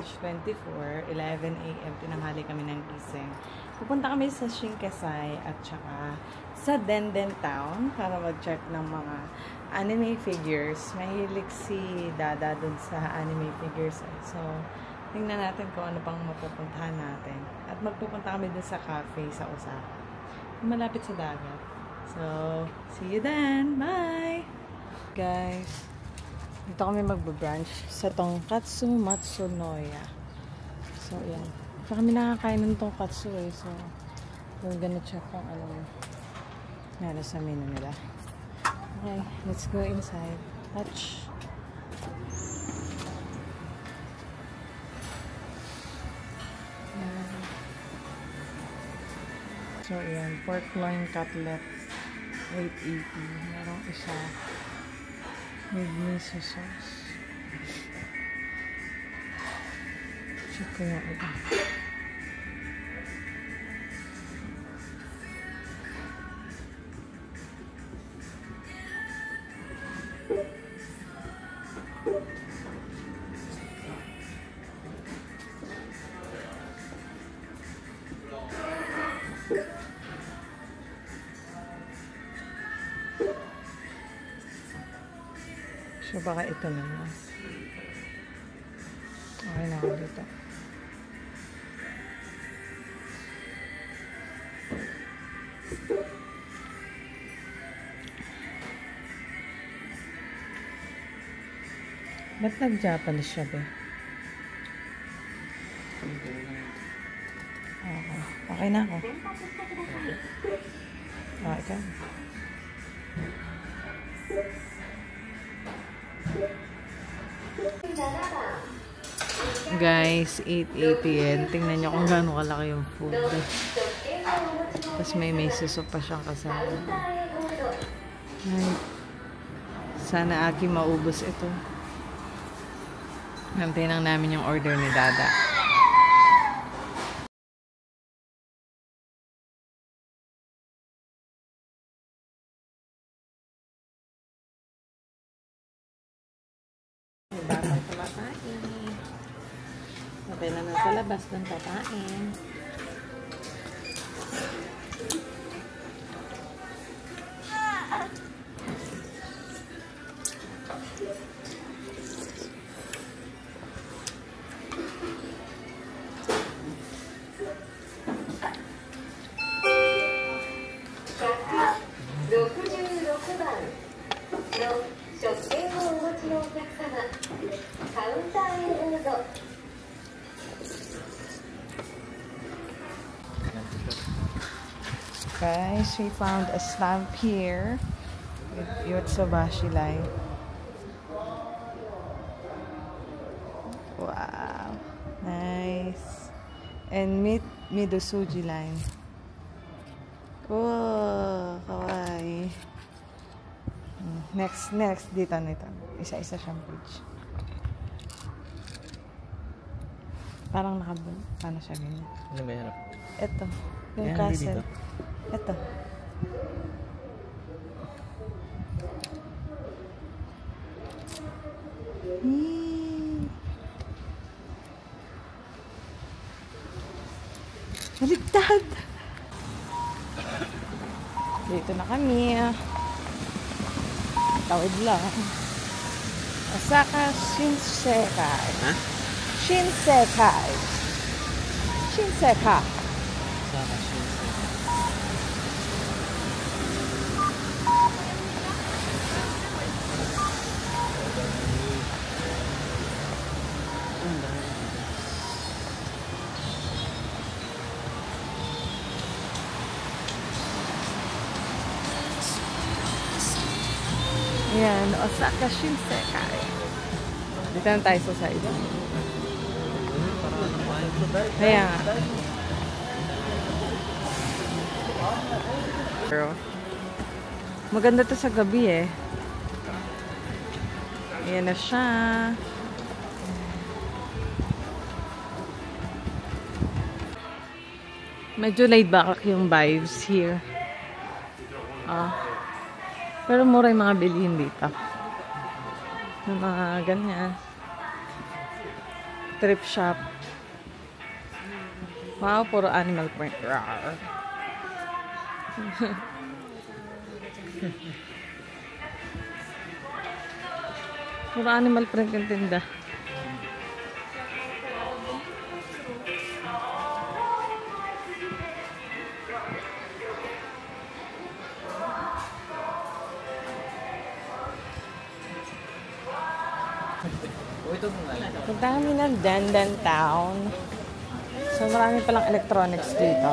March 24, 11 AM, tinanghali kami ng gising. Pupunta kami sa Shinkesai at saka sa Denden Town para mag-check ng mga anime figures. Mahilig si Dada dun sa anime figures. So, tingnan natin kung ano pang mapupuntahan natin. At magpupunta kami dun sa cafe sa Osaka. Malapit sa dagat. So, see you then. Bye! Guys, dito kami magbabrunch sa Tonkatsu Matsunoya. So, yan. So, kami nakakain ng tonkatsu eh. So, we're gonna check kung ano meron sa menu nila. Okay, let's go inside. Touch. So, yan. Pork loin cutlet. 880. Merong isa. With miso sauce. Check ko yung iba. So, baka ito na na. Okay na ako dito. Ba't nag-Japanese siya ba? Okay. Okay na ako. Okay. Guys, 880 yan. Tingnan nyo kung gaano kalaki yung food. Tapos may suso pa siyang kasama. Ay, sana Aki maubos ito. Nantayin lang namin yung order ni Dada. Bata kumakain. Sabay na sa labas ng kakain. Guys, we found a stamp here with Yotsubashi line. Wow, nice. And Midosuji line. Oh, kawaii. Next, dito nito. Isa-isa siyang page. Parang nakabun. Paano siya ganyan? Ano ba yan? Ito, yung castle. Ito. Baligtad! Dito na kami. Tawid lang. Osaka Shinsekai. Ha? Shinsekai. Shinsekai. Osaka Shinsekai. Ayan, Osaka Shinsekai. Dito na tayo sa side. Ayan nga. Pero, maganda to sa gabi eh. Ayan na siya. Medyo laid back yung vibes here. Pero mura yung mga bilihin dito. Yung mga ganyan. Thrift shop. Wow, puro animal print. Rawr. Puro animal print yung tinda. Punta kami ng Dandan Town. So, marami palang electronics dito.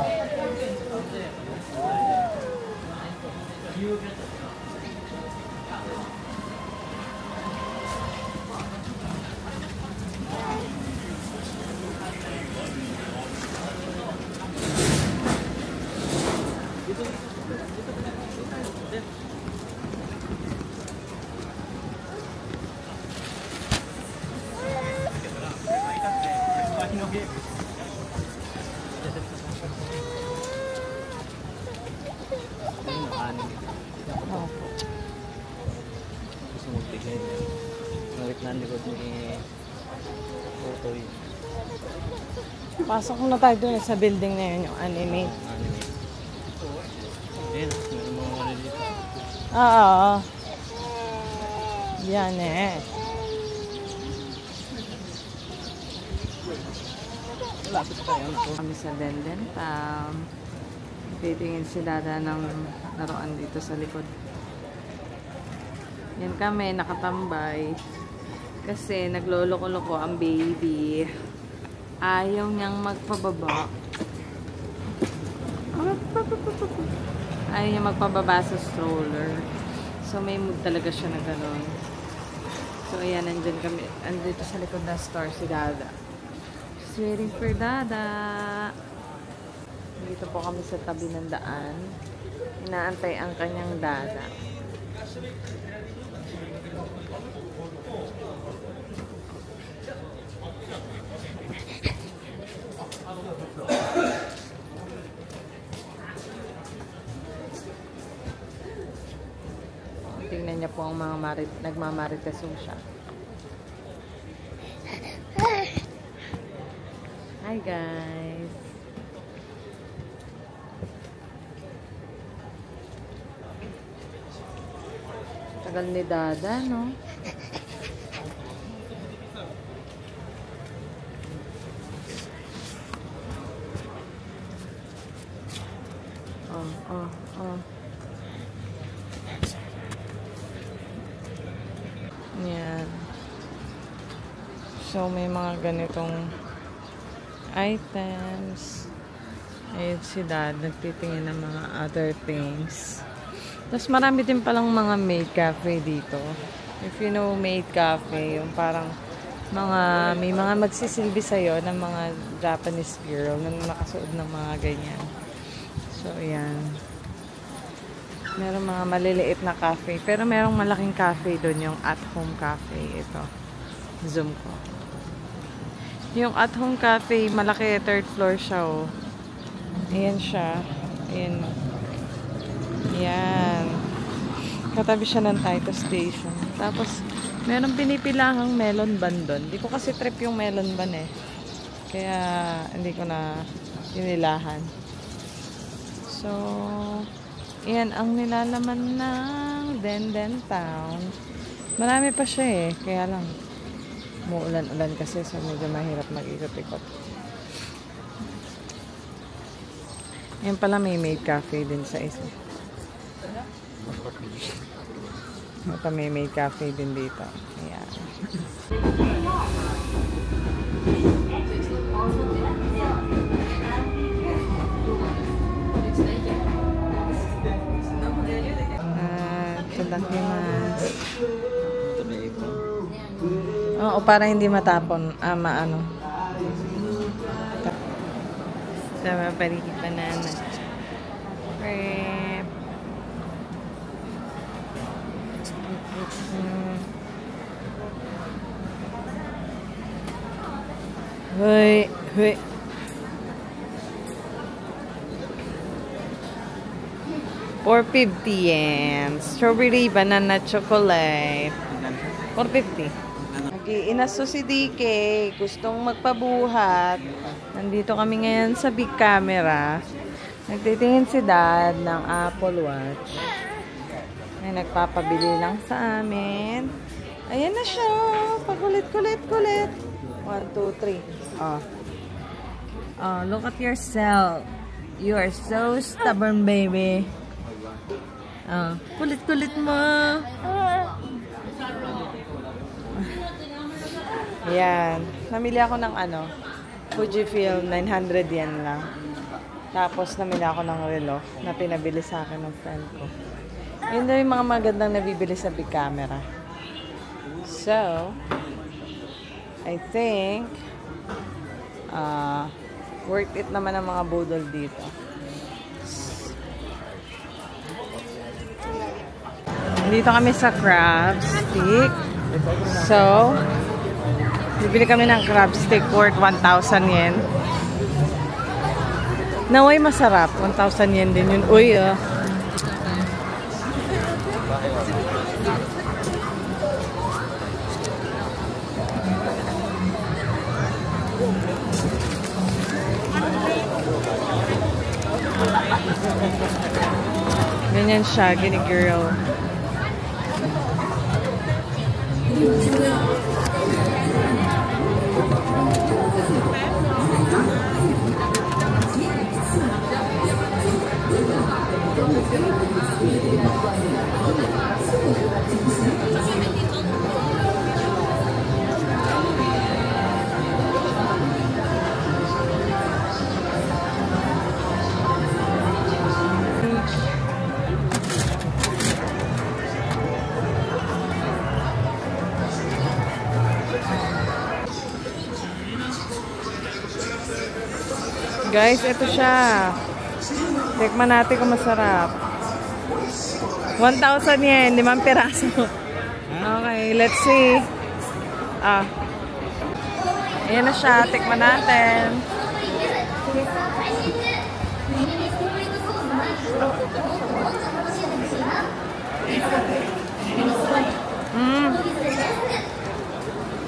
Gusto mo tigay niya. Nawit na likod ni Totoy. Pasok na tayo dun sa building na yun, yung anime. Anime. Ayan, meron mga wala dito. Oo. Yan eh. Lapit tayo. Kami sa Dandan Town. Titingin si Dada ng laruan dito sa likod. Yan kami, nakatambay. Kasi nagloloko-loko ang baby. Ayaw niyang magpababa. Ayaw niya magpababa sa stroller. So may mood talaga siya na gano'n. So ayan, nandyan kami. Andito sa likod ng store si Dada. She's waiting for Dada. Dito po kami sa tabi ng daan. Inaantay ang kanyang Dada. Tingnan niya po ang mga nagmamaritasong siya. Hi guys! Tagal ni Dada, no? Oh. Yan. So, may mga ganitong items. Ayun si Dad, nagtitingin ng mga other things. Tapos marami din palang mga maid cafe dito. If you know maid cafe, yung parang may mga magsisilbi sa'yo ng mga Japanese girl na nakasuot ng mga ganyan. So, ayan. Meron mga maliliit na cafe. Pero merong malaking cafe doon, yung at-home cafe. Ito. Zoom ko. Yung at-home cafe, malaki, third floor siya, oh. Ayan siya. Ayan. Yan. Katabi siya ng Taito Station. Tapos, meron pinipilahang melon ban doon. Hindi ko kasi trip yung melon ban eh. Kaya, hindi ko na pinilahan. So, yan ang nilalaman ng Dandan Town. Marami pa siya eh. Kaya lang, muulan-ulan kasi so medyo mahirap mag-ikot-ikot. Yan pala may maid cafe din sa isa. Ito may maid cafe din dito. Ayan. Tadakimasu. Oo, para hindi matapon. Maano. Sama pariki banana. Crap. Hoy. 450 yen. Strawberry banana chocolate. 450. Inaso si DK, gustong magpabuhat. Nandito kami ngayon sa big camera. Nagtitingin si Dad ng Apple Watch. Ay, nagpapabili lang sa amin. Ayan na siya. Pagulit-kulit-kulit. 1, 2, 3. Oh. Oh, look at yourself. You are so stubborn, baby. Oh, kulit-kulit mo. Yan. Namili ako ng Fujifilm, 900 yen lang. Tapos namili ako ng relo na pinabili sa akin ng friend ko. Yun daw yung mga magandang nabibili sa big camera. So, I think worth it naman ang mga budol dito. Dito kami sa crab stick. So, bibili kami ng crab stick worth 1,000 yen. Naway masarap. 1,000 yen din yun. Uy, ganyan siya, girl. Guys, ito siya. Tikman natin kung masarap. 1,000 yen, 5 piraso. Okay, let's see. Ayan na siya. Tikman natin.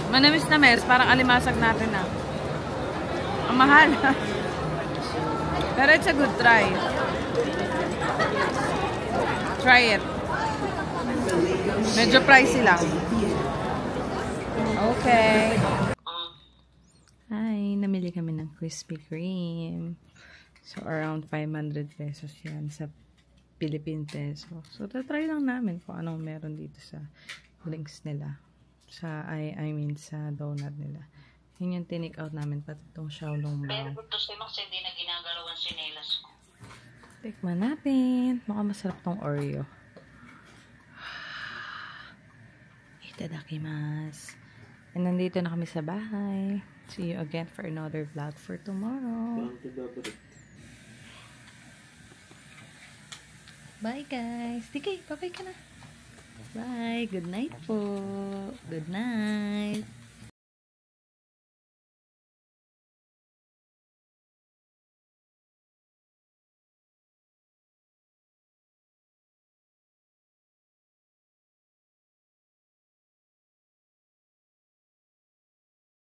Manamis na mes. Parang alimasag natin na. Ang mahal. Pero it's a good try. Try it. Medyo pricey lang. Okay. Hi, namili kami ng Krispy Kreme. So, around 500 pesos yan sa Philippine peso. So, try lang namin kung anong meron dito sa links nila. I mean, sa donut nila. Yun yung tinake out namin, pati itong Xiaolong Bao. Pero gusto mo kasi hindi na ginagalawan sinelas ko. Tikman natin. Mukhang masarap tong Oreo. Itadakimasu. And nandito na kami sa bahay. See you again for another vlog for tomorrow. Bye guys. DK, bye-bye ka na. Bye. Good night po. Good night.